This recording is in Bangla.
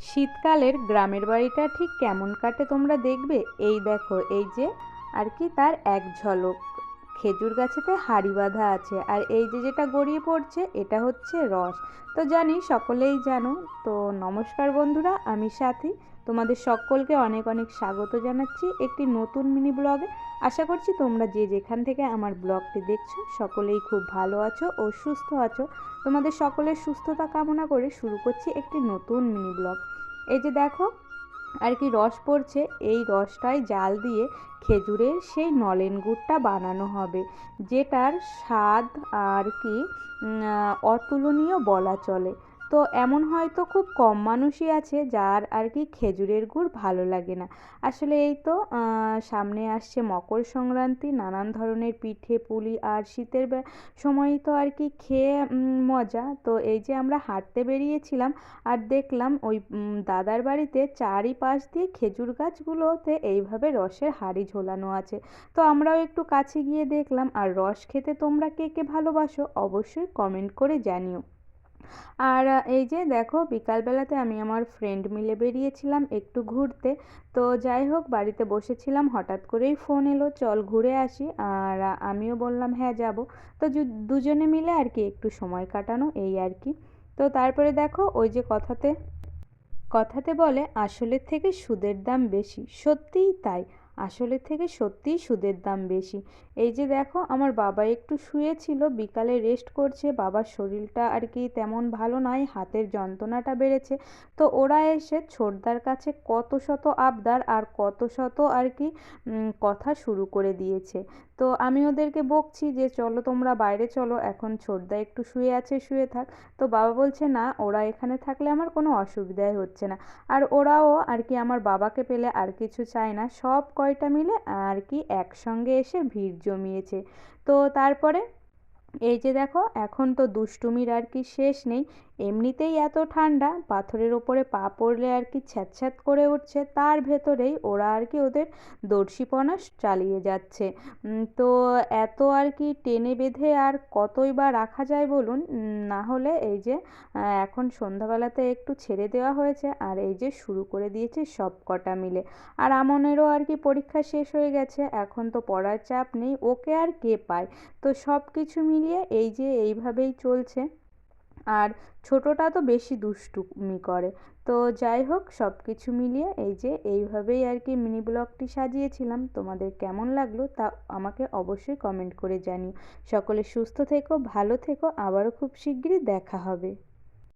শীতকালের গ্রামের বাড়িটা ঠিক কেমন কাটে তোমরা দেখবে। এই দেখো, এই যে আর কি তার এক ঝলক। খেজুর গাছেতে হাঁড়ি বাঁধা আছে, আর এই যে যেটা গড়িয়ে পড়ছে এটা হচ্ছে রস। তো জানি সকলেই জানো। তো নমস্কার বন্ধুরা, আমি সাথী। তোমাদের সকলকে অনেক অনেক স্বাগত জানাচ্ছি একটি নতুন মিনি ব্লগে। আশা করছি তোমরা যে যেখান থেকে আমার ব্লগটি দেখছো সকলেই খুব ভালো আছো ও সুস্থ আছো। তোমাদের সকলের সুস্থতা কামনা করে শুরু করছি একটি নতুন মিনি ব্লগ। এই যে দেখো আর কি রস পড়ছে, এই রসটাই জাল দিয়ে খেজুরের সেই নলেন গুড়টা বানানো হবে, যেটার স্বাদ আর কি অতুলনীয় বলা চলে। তো এমন হয়তো খুব কম মানুষই আছে যার আর কি খেজুরের গুড় ভালো লাগে না। আসলে এই তো সামনে আসছে মকর সংক্রান্তি, নানান ধরনের পিঠে পুলি আর শীতের সময় তো আর কি খেয়ে মজা। তো এই যে আমরা হাঁটতে বেরিয়েছিলাম আর দেখলাম ওই দাদার বাড়িতে চারিপাশ দিয়ে খেজুর গাছগুলোতে এইভাবে রসের হাঁড়ি ঝোলানো আছে। তো আমরাও একটু কাছে গিয়ে দেখলাম। আর রস খেতে তোমরা কে কে ভালোবাসো অবশ্যই কমেন্ট করে জানিও। আর এই যে দেখো, বিকালবেলাতে আমি আমার ফ্রেন্ড মিলে বেরিয়েছিলাম একটু ঘুরতে। তো যাই হোক, বাড়িতে বসেছিলাম, হঠাৎ করেই ফোন এলো চল ঘুরে আসি। আর আমিও বললাম হ্যাঁ যাব। তো দুজনে মিলে আর কি একটু সময় কাটানো, এই আর কি। তো তারপরে দেখো, ওই যে কথাতে কথাতে বলে আসলের থেকে সুদের দাম বেশি, সত্যিই তাই। আসলের থেকে সত্যিই সুদের দাম বেশি। এই যে দেখো, আমার বাবা একটু শুয়েছিল, বিকালে রেস্ট করছে। বাবার শরীরটা আর কি তেমন ভালো নয়, হাতের যন্ত্রণাটা বেড়েছে। তো ওরা এসে ছোটদার কাছে কত শত আবদার আর কত শত আর কি কথা শুরু করে দিয়েছে। তো আমি ওদেরকে বকছি যে চলো তোমরা বাইরে চলো, এখন ছোটদা একটু শুয়ে আছে, শুয়ে থাক। তো বাবা বলছে না, ওরা এখানে থাকলে আমার কোনো অসুবিধাই হচ্ছে না। আর ওরাও আর কি আমার বাবাকে পেলে আর কিছু চায় না, সব কয়টা মিলে আর কি একসঙ্গে এসে ভিড় জমিয়েছে। তো তারপরে এই যে দেখো, এখন তো দুষ্টুমির আর কি শেষ নেই। এমনিতেই এত ঠান্ডা, পাথরের ওপরে পা পড়লে আর কি ছ্যাঁতছ্যাঁত করে উঠছে, তার ভেতরেই ওরা আর কি ওদের দর্শিপনা চালিয়ে যাচ্ছে। তো এত আর কি টেনে বেঁধে আর কতই বা রাখা যায় বলুন। না হলে এই যে এখন সন্ধ্যাবেলাতে একটু ছেড়ে দেওয়া হয়েছে, আর এই যে শুরু করে দিয়েছে সব কটা মিলে। আর আমনেরও আর কি পরীক্ষা শেষ হয়ে গেছে, এখন তো পড়ার চাপ নেই, ওকে আর কে পায়। তো সব কিছু মিলিয়ে এই যে এইভাবেই চলছে। আর ছোটটা তো বেশি দুষ্টুমি করে। তো যাই হোক, সব কিছু মিলিয়ে এই যে এইভাবেই আর কি মিনি ব্লগটি সাজিয়েছিলাম। তোমাদের কেমন লাগলো তা আমাকে অবশ্যই কমেন্ট করে জানিও। সকলে সুস্থ থেকো, ভালো থেকো, আবারও খুব শিগগিরই দেখা হবে।